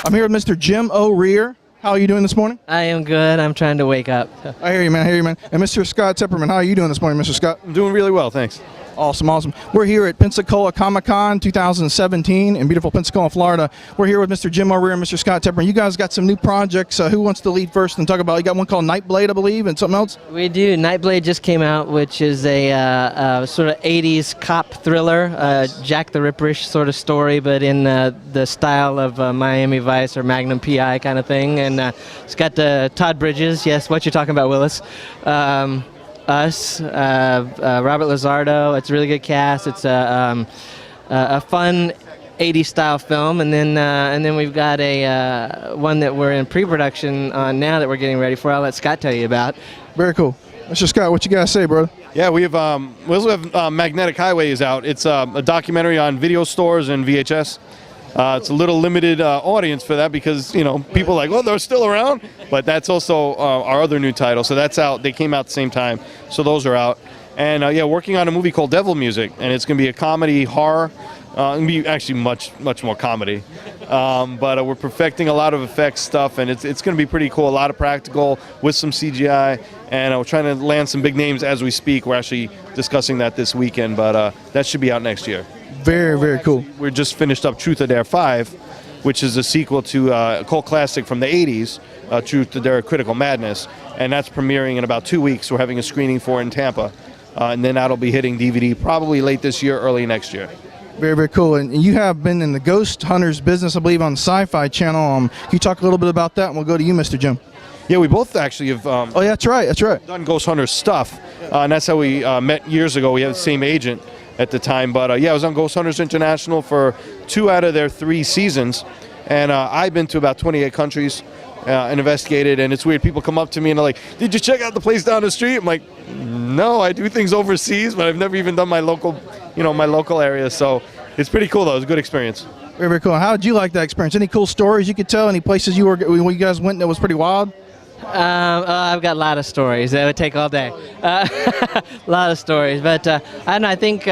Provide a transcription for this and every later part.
I'm here with Mr. Jim O'Rear. How are you doing this morning? I am good. I'm trying to wake up. I hear you, man. I hear you, man. And Mr. Scott Tepperman, how are you doing this morning, Mr. Scott? I'm doing really well, thanks. Awesome, awesome. We're here at Pensacola Comic-Con 2017 in beautiful Pensacola, Florida. We're here with Mr. Jim O'Rear and Mr. Scott Tepperman. You guys got some new projects. Who wants to lead first and talk about? You got one called Nightblade, I believe, and something else? We do. Nightblade just came out, which is a sort of 80s cop thriller, Jack the Ripper-ish sort of story, but in the style of Miami Vice or Magnum P.I. kind of thing. And it's got Todd Bridges. Yes, what you're talking about, Willis. Us, Robert Lizardo. It's a really good cast. It's a fun 80s style film, and then we've got a one that we're in pre-production on now that we're getting ready for. I'll let Scott tell you about. Very cool. Mr. Scott, what you guys say, brother? Yeah, we also have Magnetic Highway is out. It's a documentary on video stores and VHS. It's a little limited audience for that because, you know, people are like, well, they're still around. But that's also our other new title. So that's out. They came out at the same time. So those are out. And, yeah, working on a movie called Devil Music. And it's going to be a comedy, horror. It's going to be actually much more comedy. But we're perfecting a lot of effects stuff. And it's going to be pretty cool. A lot of practical with some CGI. And we're trying to land some big names as we speak. We're actually discussing that this weekend. But that should be out next year. Very, very cool. We're just finished up Truth or Dare 5, which is a sequel to a cult classic from the 80s, Truth or Dare Critical Madness, and that's premiering in about 2 weeks. We're having a screening for it in Tampa, and then that'll be hitting DVD probably late this year, early next year. Very, very cool. And you have been in the Ghost Hunters business, I believe, on the SyFy channel. Can you talk a little bit about that, and we'll go to you, Mr. Jim. Yeah, we both actually have oh, yeah, that's right. That's right. done Ghost Hunters stuff, and that's how we met years ago. We had the same agent at the time, but yeah, I was on Ghost Hunters International for 2 out of their 3 seasons, and I've been to about 28 countries and investigated. And it's weird, people come up to me and they're like, did you check out the place down the street? I'm like, no, I do things overseas, but I've never even done my local, my local area. So it's pretty cool though. It was a good experience. Very, very cool. How did you like that experience? Any cool stories you could tell? Any places you guys went that was pretty wild? I've got a lot of stories. That would take all day. A lot of stories, but I don't know. I think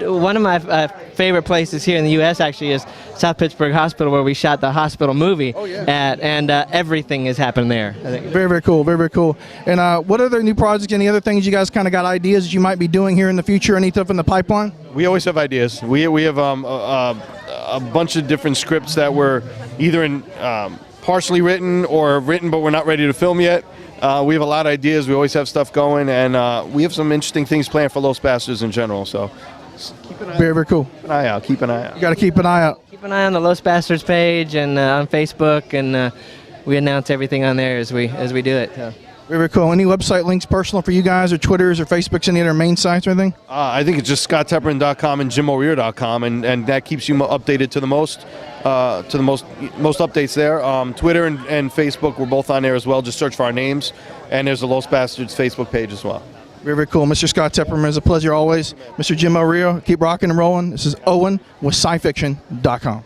one of my favorite places here in the U.S. actually is South Pittsburgh Hospital, where we shot the hospital movie at, and everything is happening there. I think. Very, very cool. Very, very cool. And what other new projects? Any other things you guys kind of got ideas that you might be doing here in the future? Any stuff in the pipeline? We always have ideas. We have a bunch of different scripts that were either in. Partially written or written, but we're not ready to film yet. We have a lot of ideas. We always have stuff going, and we have some interesting things planned for Los Bastardz in general. So, keep an eye very, very cool. Keep an eye out. Keep an eye out. You got to keep an eye out. Keep an eye on the Los Bastardz page and on Facebook, and we announce everything on there as we do it. So. Very, very cool. Any website links personal for you guys, or Twitters or Facebooks, any other main sites or anything? I think it's just scotttepperman.com and jimorear.com, and that keeps you updated to the most updates there. Twitter and Facebook, we're both on there as well. Just search for our names, and there's a Los Bastardz Facebook page as well. Very, very cool. Mr. Scott Tepperman, it's a pleasure always. Mr. Jim O'Rear, keep rocking and rolling. This is Owen with SyFiction.com.